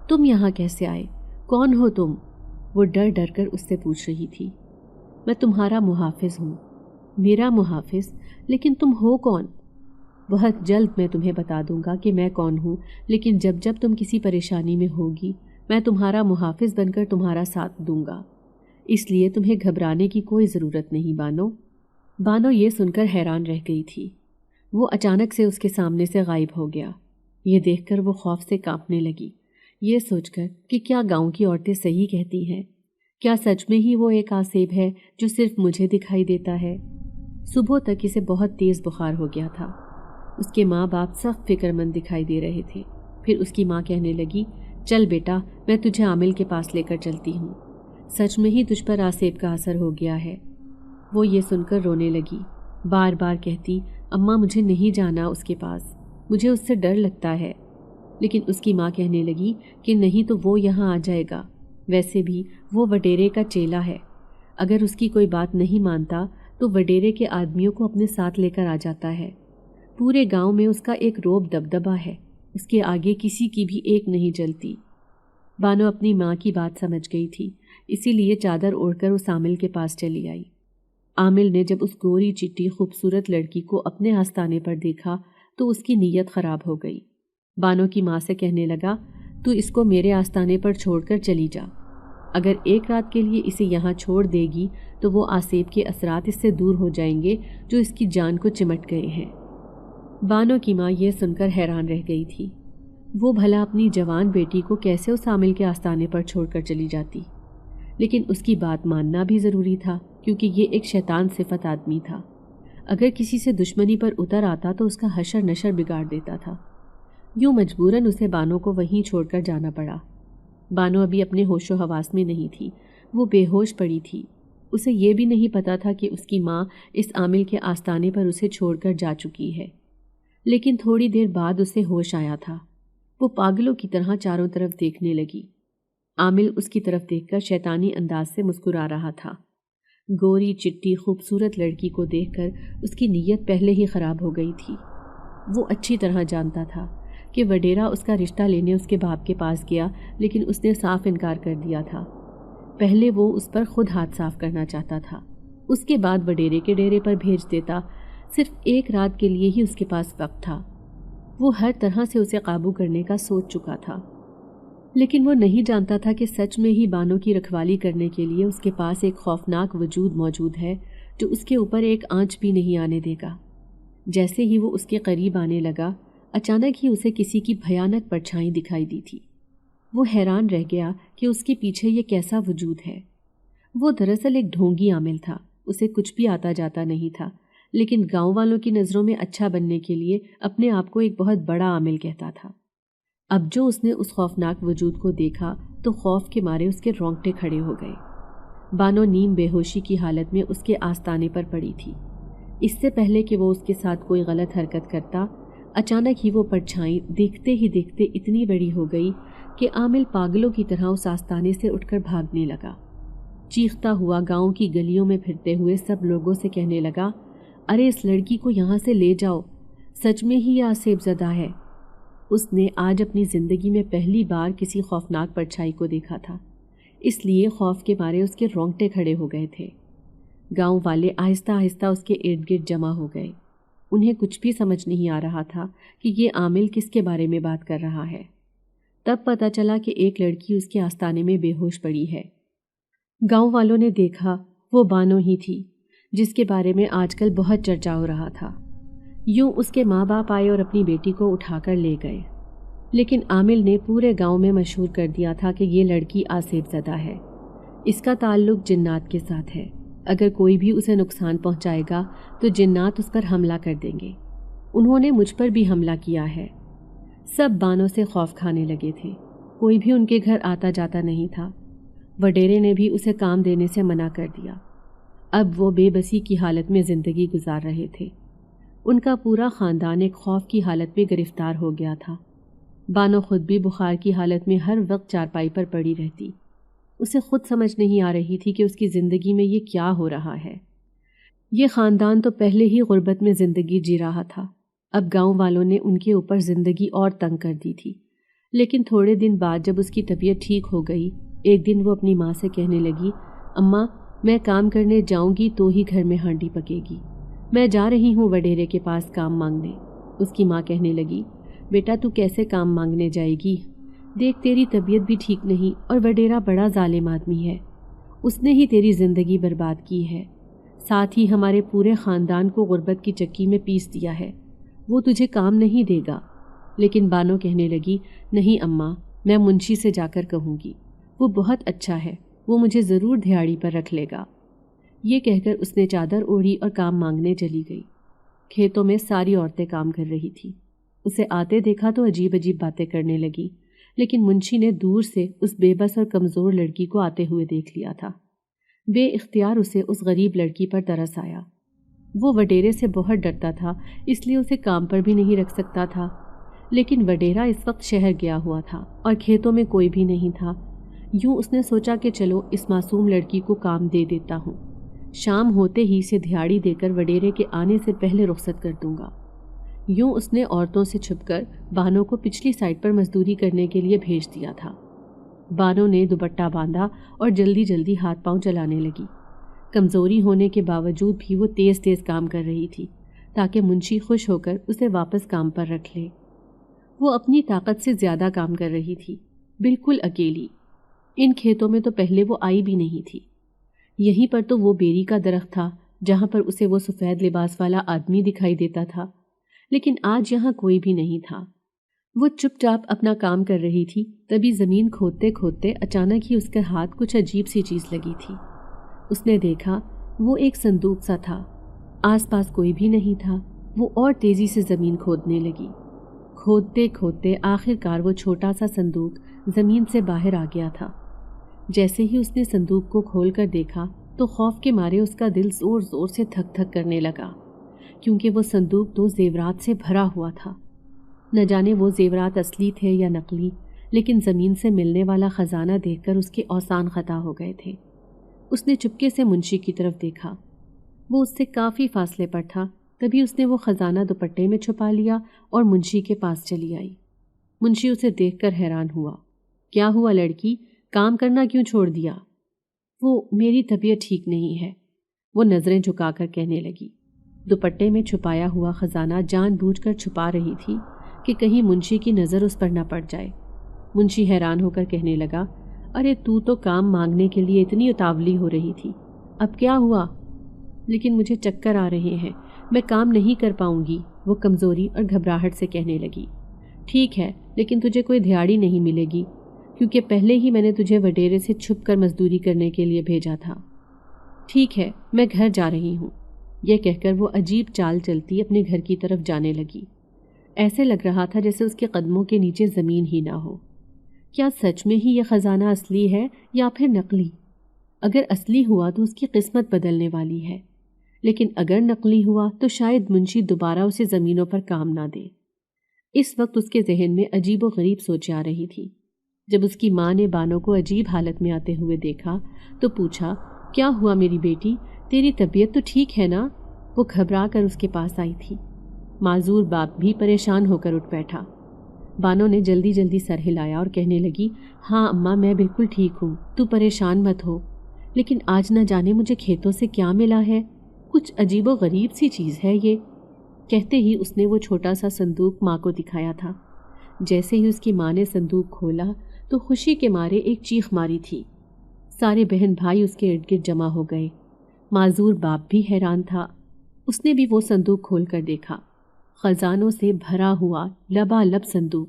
تم یہاں کیسے آئے؟ کون ہو تم؟ وہ ڈر ڈر کر اس سے پوچھ رہی تھی۔ میں تمہارا محافظ ہوں۔ میرا محافظ؟ لیکن تم ہو کون؟ بہت جلد میں تمہیں بتا دوں گا کہ میں کون ہوں، لیکن جب جب تم کسی پریشانی میں ہوگی میں تمہارا محافظ بن کر تمہارا ساتھ دوں گا، اس لیے تمہیں گھبرانے کی کوئی ضرورت نہیں بانو۔ بانو یہ سن کر حیران رہ گئی تھی۔ وہ اچانک سے اس کے سامنے سے غائب ہو گیا۔ یہ دیکھ کر وہ خوف سے کانپنے لگی، یہ سوچ کر کہ کیا گاؤں کی عورتیں صحیح کہتی ہیں؟ کیا سچ میں ہی وہ ایک آصیب ہے جو صرف مجھے دکھائی دیتا ہے؟ صبح تک اسے بہت تیز بخار ہو گیا تھا۔ اس کے ماں باپ سخت فکر مند دکھائی دے رہے تھے۔ پھر اس کی ماں کہنے لگی، چل بیٹا، میں تجھے عامل کے پاس لے کر چلتی ہوں، سچ میں ہی تجھ پر آصیب کا اثر ہو گیا ہے۔ وہ یہ سن کر رونے لگی، بار بار کہتی، اماں مجھے نہیں جانا اس کے پاس، مجھے اس سے ڈر لگتا ہے۔ لیکن اس کی ماں کہنے لگی کہ نہیں تو وہ یہاں آ جائے گا، ویسے بھی وہ وڈیرے کا چیلا ہے، اگر اس کی کوئی بات نہیں مانتا تو وڈیرے کے آدمیوں کو اپنے ساتھ لے کر آ جاتا ہے۔ پورے گاؤں میں اس کا ایک روب دبدبہ ہے، اس کے آگے کسی کی بھی ایک نہیں چلتی۔ بانو اپنی ماں کی بات سمجھ گئی تھی، اسی لیے چادر اوڑھ کر اس عامل کے پاس چلی آئی۔ عامل نے جب اس گوری چٹی خوبصورت لڑکی کو اپنے آستانے پر دیکھا تو اس کی نیت خراب ہو گئی۔ بانو کی ماں سے کہنے لگا، تو اس کو میرے آستانے پر چھوڑ کر چلی جا، اگر ایک رات کے لیے اسے یہاں چھوڑ دے گی تو وہ آصیب کے اثرات اس سے دور ہو جائیں گے جو اس کی جان کو چمٹ گئے ہیں۔ بانو کی ماں یہ سن کر حیران رہ گئی تھی، وہ بھلا اپنی جوان بیٹی کو کیسے اس عامل کے آستانے پر چھوڑ کر چلی جاتی؟ لیکن اس کی بات ماننا بھی ضروری تھا، کیونکہ یہ ایک شیطان صفت آدمی تھا، اگر کسی سے دشمنی پر اتر آتا تو اس کا حشر نشر بگاڑ دیتا تھا۔ یوں مجبوراً اسے بانو کو وہیں چھوڑ کر جانا پڑا۔ بانو ابھی اپنے ہوش و حواس میں نہیں تھی، وہ بے ہوش پڑی تھی۔ اسے یہ بھی نہیں پتا تھا کہ اس کی ماں اس عامل کے آستانے پر اسے چھوڑ کر جا چکی ہے۔ لیکن تھوڑی دیر بعد اسے ہوش آیا تھا۔ وہ پاگلوں کی طرح چاروں طرف دیکھنے لگی۔ عامل اس کی طرف دیکھ کر شیطانی انداز سے مسکرا رہا تھا۔ گوری چٹی خوبصورت لڑکی کو دیکھ کر اس کی نیت پہلے ہی خراب ہو گئی تھی۔ وہ اچھی طرح جانتا تھا کہ وڈیرا اس کا رشتہ لینے اس کے باپ کے پاس گیا، لیکن اس نے صاف انکار کر دیا تھا۔ پہلے وہ اس پر خود ہاتھ صاف کرنا چاہتا تھا، اس کے بعد وڈیرے کے ڈیرے پر بھیج دیتا۔ صرف ایک رات کے لیے ہی اس کے پاس وقت تھا۔ وہ ہر طرح سے اسے قابو کرنے کا سوچ چکا تھا، لیکن وہ نہیں جانتا تھا کہ سچ میں ہی بانو کی رکھوالی کرنے کے لیے اس کے پاس ایک خوفناک وجود موجود ہے جو اس کے اوپر ایک آنچ بھی نہیں آنے دے گا۔ جیسے ہی وہ اس کے قریب آنے لگا، اچانک ہی اسے کسی کی بھیانک پرچھائی دکھائی دی تھی۔ وہ حیران رہ گیا کہ اس کے پیچھے یہ کیسا وجود ہے۔ وہ دراصل ایک ڈھونگی عامل تھا، اسے کچھ بھی آتا جاتا نہیں تھا، لیکن گاؤں والوں کی نظروں میں اچھا بننے کے لیے اپنے آپ کو ایک بہت بڑا عامل کہتا تھا۔ اب جو اس نے اس خوفناک وجود کو دیکھا تو خوف کے مارے اس کے رونگٹے کھڑے ہو گئے۔ بانو نیم بے ہوشی کی حالت میں اس کے آستانے پر پڑی تھی۔ اس سے پہلے کہ وہ اس کے ساتھ کوئی غلط حرکت کرتا، اچانک ہی وہ پرچھائی دیکھتے ہی دیکھتے اتنی بڑی ہو گئی کہ عامل پاگلوں کی طرح اس آستانے سے اٹھ کر بھاگنے لگا۔ چیختا ہوا گاؤں کی گلیوں میں پھرتے ہوئے سب لوگوں سے کہنے لگا، ارے اس لڑکی کو یہاں سے لے جاؤ، سچ میں ہی یہ آصیب زدہ ہے۔ اس نے آج اپنی زندگی میں پہلی بار کسی خوفناک پرچھائی کو دیکھا تھا، اس لیے خوف کے مارے اس کے رونگٹے کھڑے ہو گئے تھے۔ گاؤں والے آہستہ آہستہ اس کے ارد گرد جمع ہو گئے۔ انہیں کچھ بھی سمجھ نہیں آ رہا تھا کہ یہ عامل کس کے بارے میں بات کر رہا ہے۔ تب پتہ چلا کہ ایک لڑکی اس کے آستانے میں بے ہوش پڑی ہے۔ گاؤں والوں نے دیکھا وہ بانو ہی تھی جس کے بارے میں آج کل بہت چرچا ہو رہا تھا۔ یوں اس کے ماں باپ آئے اور اپنی بیٹی کو اٹھا کر لے گئے، لیکن عامل نے پورے گاؤں میں مشہور کر دیا تھا کہ یہ لڑکی آصیب زدہ ہے، اس کا تعلق جنات کے ساتھ ہے، اگر کوئی بھی اسے نقصان پہنچائے گا تو جنات اس پر حملہ کر دیں گے۔ انہوں نے مجھ پر بھی حملہ کیا ہے۔ سب بانو سے خوف کھانے لگے تھے، کوئی بھی ان کے گھر آتا جاتا نہیں تھا۔ وڈیرے نے بھی اسے کام دینے سے منع کر دیا۔ اب وہ بے بسی کی حالت میں زندگی گزار رہے تھے۔ ان کا پورا خاندان ایک خوف کی حالت میں گرفتار ہو گیا تھا۔ بانو خود بھی بخار کی حالت میں ہر وقت چارپائی پر پڑی رہتی۔ اسے خود سمجھ نہیں آ رہی تھی کہ اس کی زندگی میں یہ کیا ہو رہا ہے۔ یہ خاندان تو پہلے ہی غربت میں زندگی جی رہا تھا، اب گاؤں والوں نے ان کے اوپر زندگی اور تنگ کر دی تھی۔ لیکن تھوڑے دن بعد جب اس کی طبیعت ٹھیک ہو گئی، ایک دن وہ اپنی ماں سے کہنے لگی، اماں میں کام کرنے جاؤں گی تو ہی گھر میں ہانڈی پکے گی۔ میں جا رہی ہوں وڈیرے کے پاس کام مانگنے۔ اس کی ماں کہنے لگی، بیٹا تو کیسے کام مانگنے جائے گی؟ دیکھ تیری طبیعت بھی ٹھیک نہیں اور وڈیرا بڑا ظالم آدمی ہے، اس نے ہی تیری زندگی برباد کی ہے، ساتھ ہی ہمارے پورے خاندان کو غربت کی چکی میں پیس دیا ہے، وہ تجھے کام نہیں دے گا۔ لیکن بانو کہنے لگی، نہیں اماں، میں منشی سے جا کر کہوں گی، وہ بہت اچھا ہے، وہ مجھے ضرور دھیاڑی پر رکھ لے گا۔ یہ کہہ کر اس نے چادر اوڑھی اور کام مانگنے چلی گئی۔ کھیتوں میں ساری عورتیں کام کر رہی تھیں۔ اسے آتے دیکھا تو عجیب عجیب باتیں کرنے لگی، لیکن منشی نے دور سے اس بے بس اور کمزور لڑکی کو آتے ہوئے دیکھ لیا تھا۔ بے اختیار اسے اس غریب لڑکی پر ترس آیا۔ وہ وڈیرے سے بہت ڈرتا تھا، اس لیے اسے کام پر بھی نہیں رکھ سکتا تھا، لیکن وڈیرا اس وقت شہر گیا ہوا تھا اور کھیتوں میں کوئی بھی نہیں تھا۔ یوں اس نے سوچا کہ چلو اس معصوم لڑکی کو کام دے دیتا ہوں، شام ہوتے ہی اسے دھیاڑی دے کر وڈیرے کے آنے سے پہلے رخصت کر دوں گا۔ یوں اس نے عورتوں سے چھپ کر بانو کو پچھلی سائڈ پر مزدوری کرنے کے لیے بھیج دیا تھا۔ بانو نے دوپٹہ باندھا اور جلدی جلدی ہاتھ پاؤں چلانے لگی۔ کمزوری ہونے کے باوجود بھی وہ تیز تیز کام کر رہی تھی تاکہ منشی خوش ہو کر اسے واپس کام پر رکھ لے۔ وہ اپنی طاقت سے زیادہ کام کر رہی تھی، بالکل اکیلی۔ ان کھیتوں میں تو پہلے وہ آئی بھی نہیں تھی۔ یہیں پر تو وہ بیری کا درخت تھا جہاں پر اسے وہ سفید لباس والا آدمی دکھائی دیتا تھا، لیکن آج یہاں کوئی بھی نہیں تھا۔ وہ چپ چاپ اپنا کام کر رہی تھی، تبھی زمین کھودتے کھودتے اچانک ہی اس کے ہاتھ کچھ عجیب سی چیز لگی تھی۔ اس نے دیکھا وہ ایک صندوق سا تھا، آس پاس کوئی بھی نہیں تھا۔ وہ اور تیزی سے زمین کھودنے لگی۔ کھودتے کھودتے آخر کار وہ چھوٹا سا صندوق زمین سے باہر آ گیا تھا۔ جیسے ہی اس نے صندوق کو کھول کر دیکھا تو خوف کے مارے اس کا دل زور زور سے دھک دھک کرنے لگا، کیونکہ وہ صندوق تو زیورات سے بھرا ہوا تھا۔ نہ جانے وہ زیورات اصلی تھے یا نقلی، لیکن زمین سے ملنے والا خزانہ دیکھ کر اس کے اوسان خطا ہو گئے تھے۔ اس نے چپکے سے منشی کی طرف دیکھا، وہ اس سے کافی فاصلے پر تھا۔ تبھی اس نے وہ خزانہ دوپٹے میں چھپا لیا اور منشی کے پاس چلی آئی۔ منشی اسے دیکھ کر حیران ہوا۔ کیا ہوا لڑکی، کام کرنا کیوں چھوڑ دیا؟ وہ میری طبیعت ٹھیک نہیں ہے، وہ نظریں جھکا کر کہنے لگی۔ دوپٹے میں چھپایا ہوا خزانہ جان بوجھ کر چھپا رہی تھی کہ کہیں منشی کی نظر اس پر نہ پڑ جائے۔ منشی حیران ہو کر کہنے لگا، ارے تو کام مانگنے کے لیے اتنی اتاولی ہو رہی تھی، اب کیا ہوا؟ لیکن مجھے چکر آ رہے ہیں، میں کام نہیں کر پاؤں گی، وہ کمزوری اور گھبراہٹ سے کہنے لگی۔ ٹھیک ہے، لیکن تجھے کوئی دھیاڑی نہیں ملے گی، کیونکہ پہلے ہی میں نے تجھے وڈیرے سے چھپ کر مزدوری کرنے کے لیے بھیجا تھا۔ ٹھیک ہے، میں گھر جا رہی ہوں، یہ کہہ کر وہ عجیب چال چلتی اپنے گھر کی طرف جانے لگی۔ ایسے لگ رہا تھا جیسے اس کے قدموں کے نیچے زمین ہی نہ ہو۔ کیا سچ میں ہی یہ خزانہ اصلی ہے یا پھر نقلی؟ اگر اصلی ہوا تو اس کی قسمت بدلنے والی ہے، لیکن اگر نقلی ہوا تو شاید منشی دوبارہ اسے زمینوں پر کام نہ دے۔ اس وقت اس کے ذہن میں عجیب و غریب سوچیں آ رہی تھی۔ جب اس کی ماں نے بانو کو عجیب حالت میں آتے ہوئے دیکھا تو پوچھا، کیا ہوا میری بیٹی، تیری طبیعت تو ٹھیک ہے نا؟ وہ گھبرا کر اس کے پاس آئی تھی۔ معذور باپ بھی پریشان ہو کر اٹھ بیٹھا۔ بانو نے جلدی جلدی سر ہلایا اور کہنے لگی، ہاں اماں، میں بالکل ٹھیک ہوں، تو پریشان مت ہو، لیکن آج نہ جانے مجھے کھیتوں سے کیا ملا ہے، کچھ عجیب و غریب سی چیز ہے یہ۔ کہتے ہی اس نے وہ چھوٹا سا صندوق ماں کو دکھایا تھا۔ جیسے ہی اس کی ماں نے صندوق کھولا تو خوشی کے مارے ایک چیخ ماری تھی۔ سارے بہن بھائی اس کے ارد گرد جمع ہو گئے۔ معذور باپ بھی حیران تھا۔ اس نے بھی وہ صندوق کھول کر دیکھا۔ خزانوں سے بھرا ہوا لبالب صندوق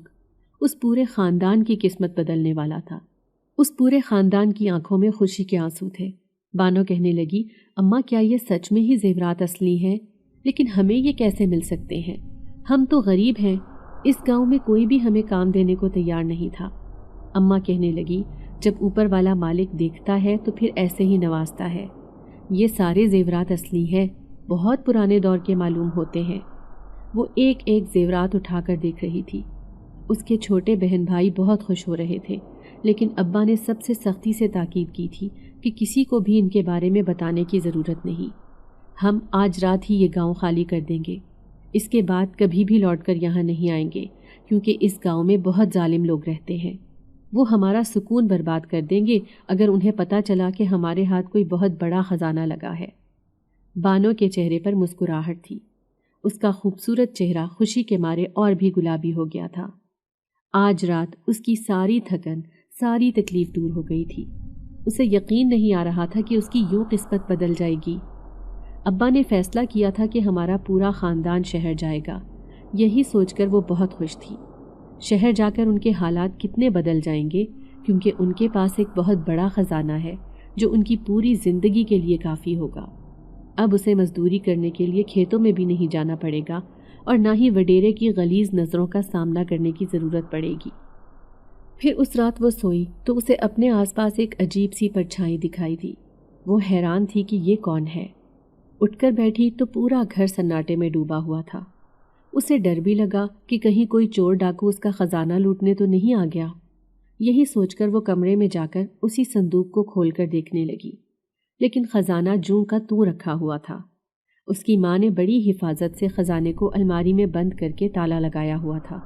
اس پورے خاندان کی قسمت بدلنے والا تھا۔ اس پورے خاندان کی آنکھوں میں خوشی کے آنسو تھے۔ بانو کہنے لگی، اماں کیا یہ سچ میں ہی زیورات اصلی ہیں؟ لیکن ہمیں یہ کیسے مل سکتے ہیں؟ ہم تو غریب ہیں، اس گاؤں میں کوئی بھی ہمیں کام دینے کو تیار نہیں تھا۔ اماں کہنے لگی، جب اوپر والا مالک دیکھتا ہے تو پھر ایسے ہی نوازتا ہے۔ یہ سارے زیورات اصلی ہیں، بہت پرانے دور کے معلوم ہوتے ہیں۔ وہ ایک ایک زیورات اٹھا کر دیکھ رہی تھی۔ اس کے چھوٹے بہن بھائی بہت خوش ہو رہے تھے، لیکن ابا نے سب سے سختی سے تاکید کی تھی کہ کسی کو بھی ان کے بارے میں بتانے کی ضرورت نہیں۔ ہم آج رات ہی یہ گاؤں خالی کر دیں گے، اس کے بعد کبھی بھی لوٹ کر یہاں نہیں آئیں گے، کیونکہ اس گاؤں میں بہت ظالم لوگ رہتے ہیں۔ وہ ہمارا سکون برباد کر دیں گے اگر انہیں پتہ چلا کہ ہمارے ہاتھ کوئی بہت بڑا خزانہ لگا ہے۔ بانو کے چہرے پر مسکراہٹ تھی۔ اس کا خوبصورت چہرہ خوشی کے مارے اور بھی گلابی ہو گیا تھا۔ آج رات اس کی ساری تھکن، ساری تکلیف دور ہو گئی تھی۔ اسے یقین نہیں آ رہا تھا کہ اس کی یوں قسمت بدل جائے گی۔ ابا نے فیصلہ کیا تھا کہ ہمارا پورا خاندان شہر جائے گا۔ یہی سوچ کر وہ بہت خوش تھی۔ شہر جا کر ان کے حالات کتنے بدل جائیں گے، کیونکہ ان کے پاس ایک بہت بڑا خزانہ ہے جو ان کی پوری زندگی کے لیے کافی ہوگا۔ اب اسے مزدوری کرنے کے لیے کھیتوں میں بھی نہیں جانا پڑے گا اور نہ ہی وڈیرے کی غلیظ نظروں کا سامنا کرنے کی ضرورت پڑے گی۔ پھر اس رات وہ سوئی تو اسے اپنے آس پاس ایک عجیب سی پرچھائی دکھائی دی۔ وہ حیران تھی کہ یہ کون ہے۔ اٹھ کر بیٹھی تو پورا گھر سناٹے میں ڈوبا ہوا تھا۔ اسے ڈر بھی لگا کہ کہیں کوئی چور ڈاکو اس کا خزانہ لوٹنے تو نہیں آ گیا۔ یہی سوچ کر وہ کمرے میں جا کر اسی صندوق کو کھول کر دیکھنے لگی، لیکن خزانہ جوں کا توں رکھا ہوا تھا۔ اس کی ماں نے بڑی حفاظت سے خزانے کو الماری میں بند کر کے تالا لگایا ہوا تھا۔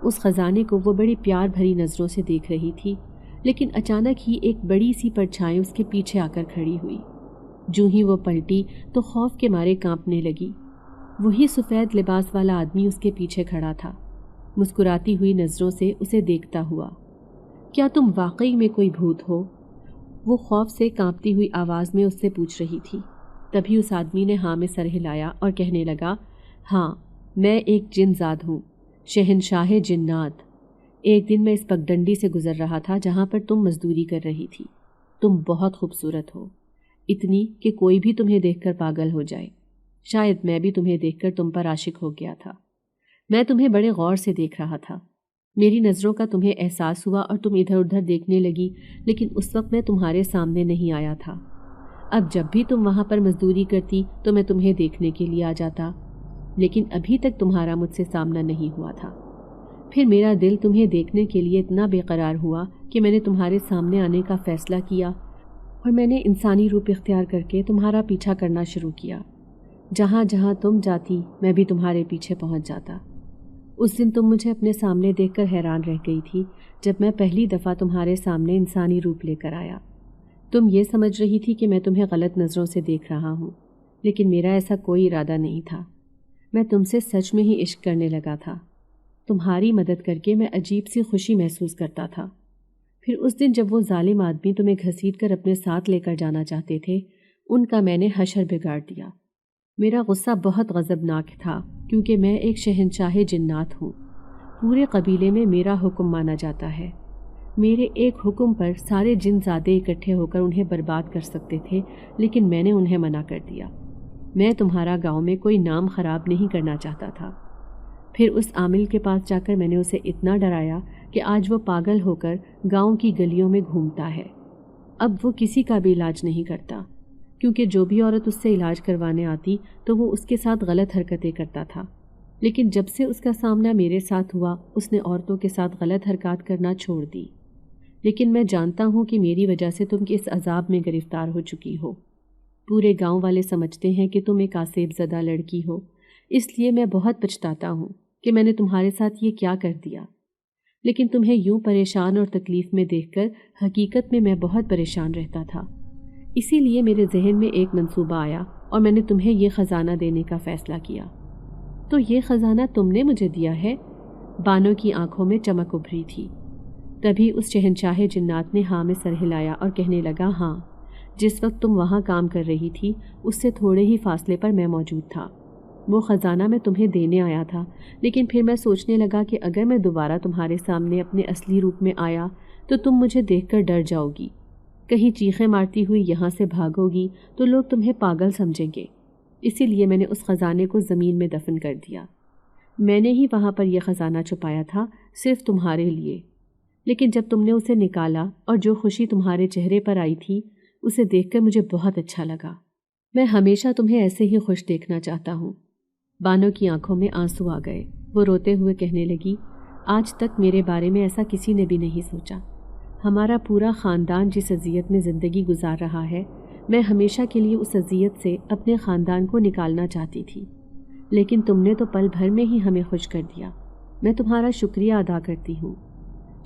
اس خزانے کو وہ بڑی پیار بھری نظروں سے دیکھ رہی تھی، لیکن اچانک ہی ایک بڑی سی پرچھائی اس کے پیچھے آ کر کھڑی ہوئی۔ جوں ہی وہ پلٹی تو خوف کے مارے کانپنے لگی۔ وہی سفید لباس والا آدمی اس کے پیچھے کھڑا تھا، مسکراتی ہوئی نظروں سے اسے دیکھتا ہوا۔ کیا تم واقعی میں کوئی بھوت ہو؟ وہ خوف سے کانپتی ہوئی آواز میں اس سے پوچھ رہی تھی۔ تبھی اس آدمی نے ہاں میں سر ہلایا اور کہنے لگا، ہاں، میں ایک جن زاد ہوں، شہنشاہ جنات۔ ایک دن میں اس پگڈنڈی سے گزر رہا تھا جہاں پر تم مزدوری کر رہی تھی۔ تم بہت خوبصورت ہو، اتنی کہ کوئی بھی تمہیں دیکھ کر پاگل ہو جائے۔ شاید میں بھی تمہیں دیکھ کر تم پر عاشق ہو گیا تھا۔ میں تمہیں بڑے غور سے دیکھ رہا تھا۔ میری نظروں کا تمہیں احساس ہوا اور تم ادھر ادھر دیکھنے لگی، لیکن اس وقت میں تمہارے سامنے نہیں آیا تھا۔ اب جب بھی تم وہاں پر مزدوری کرتی تو میں تمہیں دیکھنے کے لیے آ جاتا، لیکن ابھی تک تمہارا مجھ سے سامنا نہیں ہوا تھا۔ پھر میرا دل تمہیں دیکھنے کے لیے اتنا بے قرار ہوا کہ میں نے تمہارے سامنے آنے کا فیصلہ کیا اور میں نے انسانی روپ اختیار کر کے تمہارا پیچھا کرنا شروع کیا۔ جہاں جہاں تم جاتی میں بھی تمہارے پیچھے پہنچ جاتا۔ اس دن تم مجھے اپنے سامنے دیکھ کر حیران رہ گئی تھی جب میں پہلی دفعہ تمہارے سامنے انسانی روپ لے کر آیا۔ تم یہ سمجھ رہی تھی کہ میں تمہیں غلط نظروں سے دیکھ رہا ہوں، لیکن میرا ایسا کوئی ارادہ نہیں تھا۔ میں تم سے سچ میں ہی عشق کرنے لگا تھا۔ تمہاری مدد کر کے میں عجیب سی خوشی محسوس کرتا تھا۔ پھر اس دن جب وہ ظالم آدمی تمہیں گھسیٹ کر اپنے ساتھ لے کر جانا چاہتے تھے، ان کا میں نے حشر بگاڑ دیا۔ میرا غصہ بہت غضبناک تھا کیونکہ میں ایک شہنشاہ جنات ہوں۔ پورے قبیلے میں میرا حکم مانا جاتا ہے۔ میرے ایک حکم پر سارے جن زادے اکٹھے ہو کر انہیں برباد کر سکتے تھے، لیکن میں نے انہیں منع کر دیا۔ میں تمہارا گاؤں میں کوئی نام خراب نہیں کرنا چاہتا تھا۔ پھر اس عامل کے پاس جا کر میں نے اسے اتنا ڈرایا کہ آج وہ پاگل ہو کر گاؤں کی گلیوں میں گھومتا ہے۔ اب وہ کسی کا بھی علاج نہیں کرتا، کیونکہ جو بھی عورت اس سے علاج کروانے آتی تو وہ اس کے ساتھ غلط حرکتیں کرتا تھا۔ لیکن جب سے اس کا سامنا میرے ساتھ ہوا، اس نے عورتوں کے ساتھ غلط حرکات کرنا چھوڑ دی۔ لیکن میں جانتا ہوں کہ میری وجہ سے تم اس عذاب میں گرفتار ہو چکی ہو۔ پورے گاؤں والے سمجھتے ہیں کہ تم ایک آسیب زدہ لڑکی ہو، اس لیے میں بہت پچھتاتا ہوں کہ میں نے تمہارے ساتھ یہ کیا کر دیا۔ لیکن تمہیں یوں پریشان اور تکلیف میں دیکھ کر حقیقت میں بہت پریشان رہتا تھا۔ اسی لیے میرے ذہن میں ایک منصوبہ آیا اور میں نے تمہیں یہ خزانہ دینے کا فیصلہ کیا۔ تو یہ خزانہ تم نے مجھے دیا ہے؟ بانو کی آنکھوں میں چمک ابھری تھی۔ تبھی اس شہنشاہ جنات نے ہاں میں سر ہلایا اور کہنے لگا، ہاں، جس وقت تم وہاں کام کر رہی تھی اس سے تھوڑے ہی فاصلے پر میں موجود تھا۔ وہ خزانہ میں تمہیں دینے آیا تھا، لیکن پھر میں سوچنے لگا کہ اگر میں دوبارہ تمہارے سامنے اپنے اصلی روپ میں آیا تو تم مجھے دیکھ کر ڈر جاؤ گی، کہیں چیخیں مارتی ہوئی یہاں سے بھاگو گی تو لوگ تمہیں پاگل سمجھیں گے۔ اسی لیے میں نے اس خزانے کو زمین میں دفن کر دیا۔ میں نے ہی وہاں پر یہ خزانہ چھپایا تھا صرف تمہارے لیے۔ لیکن جب تم نے اسے نکالا اور جو خوشی تمہارے چہرے پر آئی تھی اسے دیکھ کر مجھے بہت اچھا لگا۔ میں ہمیشہ تمہیں ایسے ہی خوش دیکھنا چاہتا ہوں۔ بانو کی آنکھوں میں آنسو آ گئے۔ وہ روتے ہوئے کہنے لگی، آج تک میرے بارے میں ایسا کسی نے بھی نہیں سوچا۔ ہمارا پورا خاندان جس اذیت میں زندگی گزار رہا ہے، میں ہمیشہ کے لیے اس اذیت سے اپنے خاندان کو نکالنا چاہتی تھی، لیکن تم نے تو پل بھر میں ہی ہمیں خوش کر دیا۔ میں تمہارا شکریہ ادا کرتی ہوں۔